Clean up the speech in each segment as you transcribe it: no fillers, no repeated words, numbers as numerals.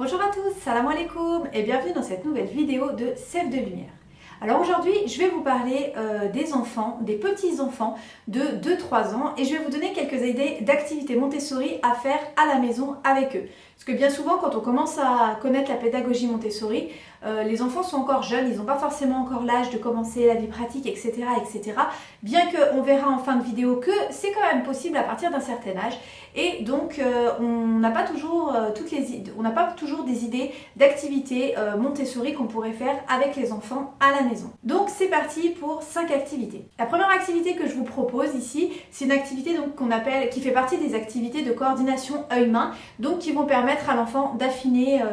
Bonjour à tous, salam alaikum et bienvenue dans cette nouvelle vidéo de Sève de Lumière. Alors aujourd'hui, je vais vous parler des enfants, des petits-enfants de 2-3 ans et je vais vous donner quelques idées d'activités Montessori à faire à la maison avec eux. Parce que bien souvent, quand on commence à connaître la pédagogie Montessori, les enfants sont encore jeunes, ils n'ont pas forcément encore l'âge de commencer la vie pratique, etc. etc. Bien qu'on verra en fin de vidéo que c'est quand même possible à partir d'un certain âge. Et donc, on n'a pas toujours des idées d'activités Montessori qu'on pourrait faire avec les enfants à la maison. Donc, c'est parti pour 5 activités. La première activité que je vous propose ici, c'est une activité donc, qui fait partie des activités de coordination œil-main, donc qui vont permettre à l'enfant d'affiner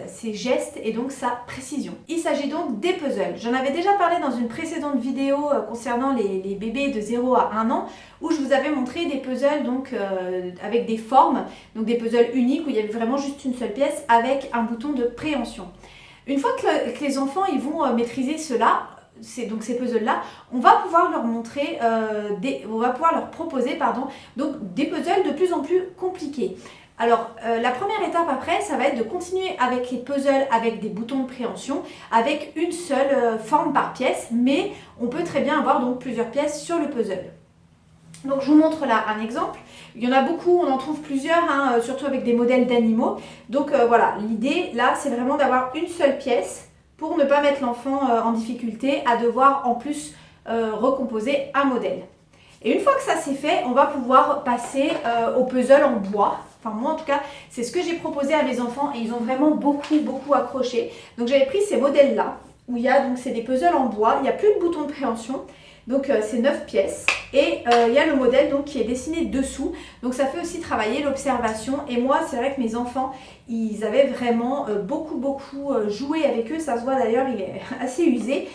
ses gestes et donc sa précision. Il s'agit donc des puzzles. J'en avais déjà parlé dans une précédente vidéo concernant les bébés de 0 à 1 an, où je vous avais montré des puzzles donc, avec des formes, donc des puzzles uniques où il y avait vraiment juste une seule pièce avec un bouton de préhension. Une fois que les enfants ils vont maîtriser cela, donc ces puzzles-là, on va pouvoir leur montrer, leur proposer donc des puzzles de plus en plus compliqués. Alors, la première étape après, ça va être de continuer avec les puzzles avec des boutons de préhension, avec une seule forme par pièce, mais on peut très bien avoir donc plusieurs pièces sur le puzzle. Donc je vous montre là un exemple, il y en a beaucoup, on en trouve plusieurs, surtout avec des modèles d'animaux. Donc voilà, l'idée là c'est vraiment d'avoir une seule pièce pour ne pas mettre l'enfant en difficulté à devoir en plus recomposer un modèle. Et une fois que ça c'est fait, on va pouvoir passer au puzzle en bois. Enfin moi en tout cas, c'est ce que j'ai proposé à mes enfants et ils ont vraiment beaucoup accroché. Donc j'avais pris ces modèles là, où il y a donc c'est des puzzles en bois, il n'y a plus de bouton de préhension. Donc c'est 9 pièces et il y a le modèle donc, qui est dessiné dessous. Donc ça fait aussi travailler l'observation. Et moi c'est vrai que mes enfants, ils avaient vraiment beaucoup joué avec eux. Ça se voit d'ailleurs, il est assez usé.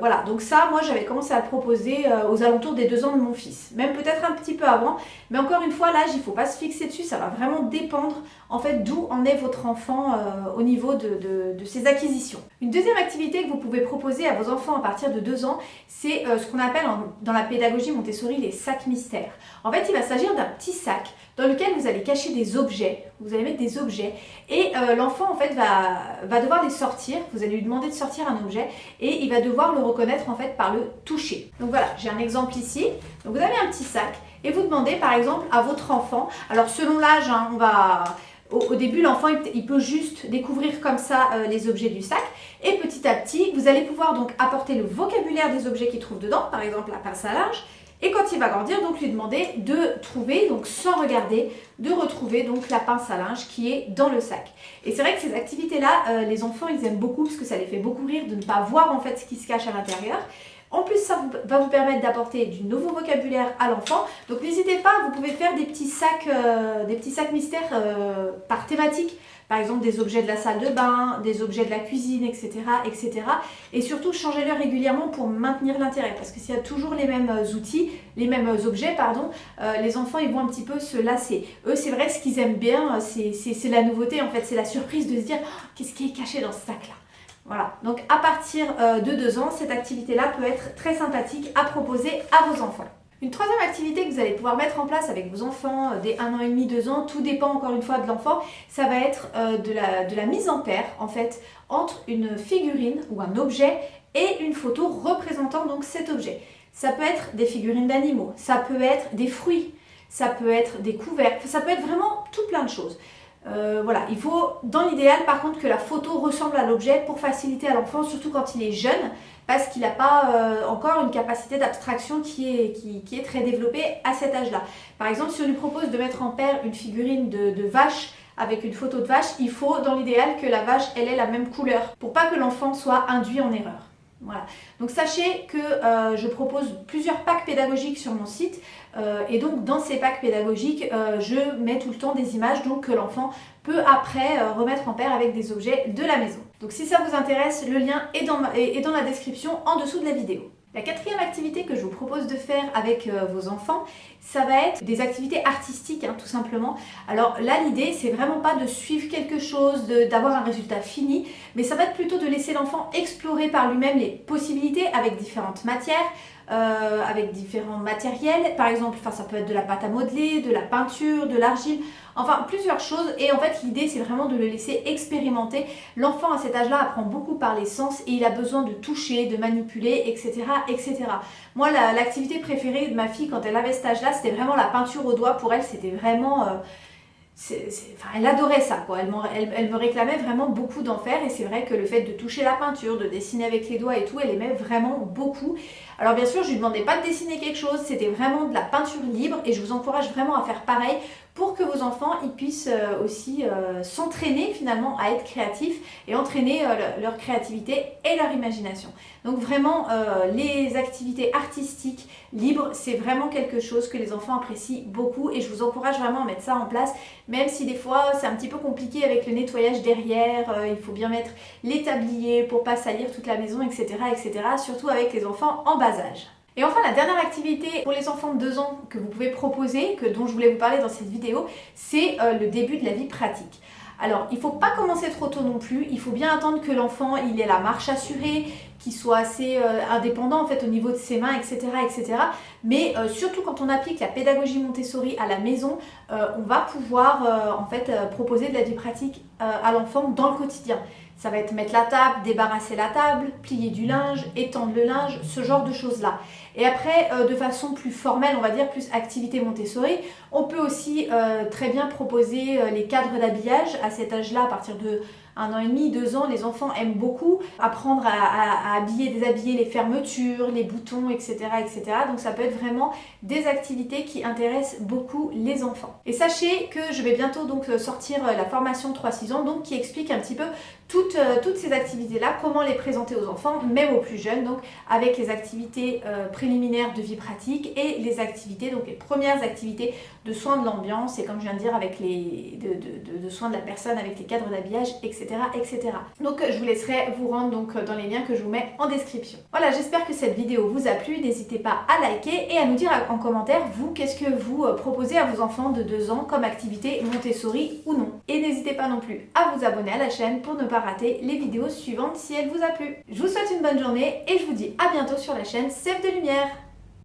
Voilà, donc ça, moi j'avais commencé à le proposer aux alentours des 2 ans de mon fils. Même peut-être un petit peu avant. Mais encore une fois, l'âge, il ne faut pas se fixer dessus. Ça va vraiment dépendre en fait d'où en est votre enfant au niveau de ses acquisitions. Une deuxième activité que vous pouvez proposer à vos enfants à partir de 2 ans, c'est ce qu'on appelle dans la pédagogie Montessori les sacs mystères. En fait, il va s'agir d'un petit sac dans lequel vous allez cacher des objets. Vous allez mettre des objets et l'enfant en fait va devoir les sortir. Vous allez lui demander de sortir un objet et il va devoir le reconnaître en fait par le toucher. Donc voilà, j'ai un exemple ici. Donc vous avez un petit sac et vous demandez par exemple à votre enfant, alors selon l'âge, au début, l'enfant il peut juste découvrir comme ça les objets du sac et petit à petit, vous allez pouvoir donc apporter le vocabulaire des objets qu'il trouve dedans, par exemple la pince à linge. Et quand il va grandir, donc lui demander de trouver, donc sans regarder, de retrouver donc la pince à linge qui est dans le sac. Et c'est vrai que ces activités-là, les enfants ils aiment beaucoup parce que ça les fait beaucoup rire de ne pas voir en fait ce qui se cache à l'intérieur. En plus, ça va vous permettre d'apporter du nouveau vocabulaire à l'enfant. Donc n'hésitez pas, vous pouvez faire des petits sacs mystères par thématique. Par exemple, des objets de la salle de bain, des objets de la cuisine, etc. etc. Et surtout, changez-le régulièrement pour maintenir l'intérêt. Parce que s'il y a toujours les mêmes outils, les mêmes objets, les enfants ils vont un petit peu se lasser. Eux, c'est vrai, ce qu'ils aiment bien, c'est la nouveauté, en fait. C'est la surprise de se dire oh, qu'est-ce qui est caché dans ce sac-là. Voilà, donc à partir de 2 ans, cette activité-là peut être très sympathique à proposer à vos enfants. Une troisième activité que vous allez pouvoir mettre en place avec vos enfants dès 1 an et demi, 2 ans, tout dépend encore une fois de l'enfant, ça va être de la mise en paire en fait entre une figurine ou un objet et une photo représentant donc cet objet. Ça peut être des figurines d'animaux, ça peut être des fruits, ça peut être des couverts, ça peut être vraiment tout plein de choses. Voilà, il faut dans l'idéal par contre que la photo ressemble à l'objet pour faciliter à l'enfant, surtout quand il est jeune, parce qu'il n'a pas encore une capacité d'abstraction qui est très développée à cet âge-là. Par exemple, si on lui propose de mettre en paire une figurine de vache avec une photo de vache, il faut dans l'idéal que la vache elle ait la même couleur pour pas que l'enfant soit induit en erreur. Voilà. Donc sachez que je propose plusieurs packs pédagogiques sur mon site et donc dans ces packs pédagogiques je mets tout le temps des images donc, que l'enfant peut après remettre en paire avec des objets de la maison. Donc si ça vous intéresse, le lien est dans la description en dessous de la vidéo. La quatrième activité que je vous propose de faire avec vos enfants, ça va être des activités artistiques, tout simplement. Alors là, l'idée, c'est vraiment pas de suivre quelque chose, d'avoir un résultat fini, mais ça va être plutôt de laisser l'enfant explorer par lui-même les possibilités avec différentes matières, avec différents matériels. Par exemple, ça peut être de la pâte à modeler, de la peinture, de l'argile, enfin plusieurs choses. Et en fait, l'idée, c'est vraiment de le laisser expérimenter. L'enfant à cet âge-là apprend beaucoup par les sens et il a besoin de toucher, de manipuler, etc. etc. Moi, l'activité préférée de ma fille quand elle avait cet âge-là, c'était vraiment la peinture au doigt. Pour elle, c'était vraiment... elle adorait ça, quoi. Elle me réclamait vraiment beaucoup d'en faire, et c'est vrai que le fait de toucher la peinture, de dessiner avec les doigts et tout, elle aimait vraiment beaucoup. Alors bien sûr, je lui demandais pas de dessiner quelque chose, c'était vraiment de la peinture libre, et je vous encourage vraiment à faire pareil pour que vos enfants ils puissent aussi s'entraîner finalement à être créatifs et entraîner leur créativité et leur imagination. Donc vraiment, les activités artistiques libres, c'est vraiment quelque chose que les enfants apprécient beaucoup, et je vous encourage vraiment à mettre ça en place, même si des fois c'est un petit peu compliqué avec le nettoyage derrière, il faut bien mettre les tabliers pour pas salir toute la maison, etc., etc., surtout avec les enfants en bas âge. Et enfin, la dernière activité pour les enfants de 2 ans que vous pouvez proposer, dont je voulais vous parler dans cette vidéo, c'est le début de la vie pratique. Alors, il ne faut pas commencer trop tôt non plus, il faut bien attendre que l'enfant il ait la marche assurée, qu'il soit assez indépendant en fait au niveau de ses mains, etc. etc. Mais surtout quand on applique la pédagogie Montessori à la maison, on va pouvoir en fait proposer de la vie pratique à l'enfant dans le quotidien. Ça va être mettre la table, débarrasser la table, plier du linge, étendre le linge, ce genre de choses-là. Et après, de façon plus formelle, on va dire plus activité Montessori, on peut aussi très bien proposer les cadres d'habillage à cet âge-là, à partir de 1 an et demi, 2 ans, les enfants aiment beaucoup apprendre à habiller, déshabiller les fermetures, les boutons, etc., etc. Donc ça peut être vraiment des activités qui intéressent beaucoup les enfants. Et sachez que je vais bientôt donc sortir la formation 3-6 ans, donc qui explique un petit peu toutes ces activités-là, comment les présenter aux enfants, même aux plus jeunes, donc avec les activités préliminaires de vie pratique et les activités, donc les premières activités de soins de l'ambiance, et comme je viens de dire, avec de soins de la personne, avec les cadres d'habillage, etc., etc. Donc je vous laisserai vous rendre donc dans les liens que je vous mets en description. Voilà, j'espère que cette vidéo vous a plu. N'hésitez pas à liker et à nous dire en commentaire, vous, qu'est-ce que vous proposez à vos enfants de 2 ans comme activité Montessori ou non. Et n'hésitez pas non plus à vous abonner à la chaîne pour ne pas rater les vidéos suivantes si elles vous a plu. Je vous souhaite une bonne journée et je vous dis à bientôt sur la chaîne Sève de Lumière.